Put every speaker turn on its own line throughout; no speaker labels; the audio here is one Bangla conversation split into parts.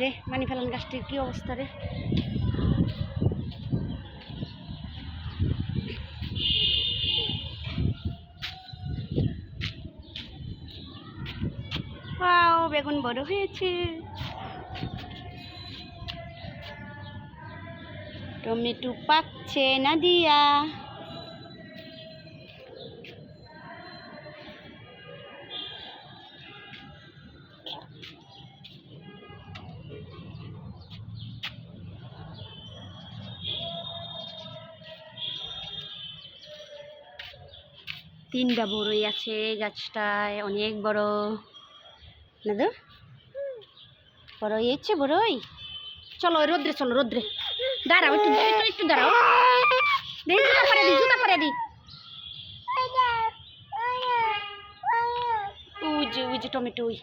রে মানি ফেলান গাছটির কি অবস্থা রে। ওয়াও, বেগুন বড় হয়েছে। টমেটো পাকছে নাদিয়া। তিনটা বড়ই আছে গাছটায়, অনেক বড় না তো বড় হয়েছে বড়ই। চলো রোদ্রে, চলো রোদ্রে, দাঁড়াও একটু একটু একটু দাঁড়াও, দেখি জুতা পরে দি, জুতা পরে দি। ওই যে টমেটো, ওই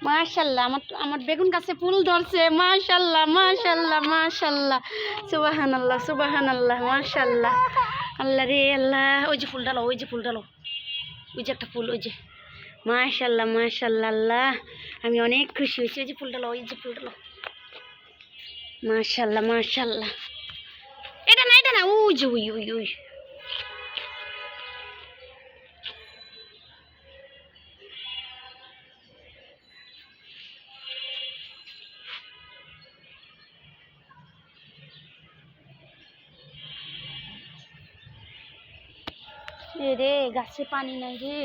মাশাআল্লাহ, আমার বেগুন গাছে ফুল ধরছে। মাশাআল্লাহ মাশাআল্লাহ মাশাআল্লাহ, সুবহানাল্লাহ সুবহানাল্লাহ, মাশাআল্লাহ। আল্লাহ রে আল্লাহ, ওই যে ফুল ডালো, ওই যে ফুল ডালো, ওই যে একটা ফুল, ওই যে মাশাআল্লাহ মাশাআল্লাহ। আল্লাহ, আমি অনেক খুশি হয়েছি। ওই যে ফুল ডালো, ওই যে ফুল ডালো, মাশাআল্লাহ মাশাআল্লাহ। এটা না, ওই যে ওই ওই ওই রে, গাছে পানি নাই রে।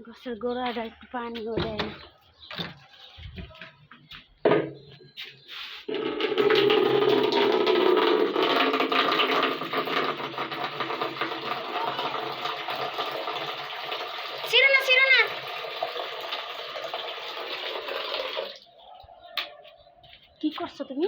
গাছের গোড়াটা একটু পানি দেয় না। ছিড়ো না, কি করছো তুমি?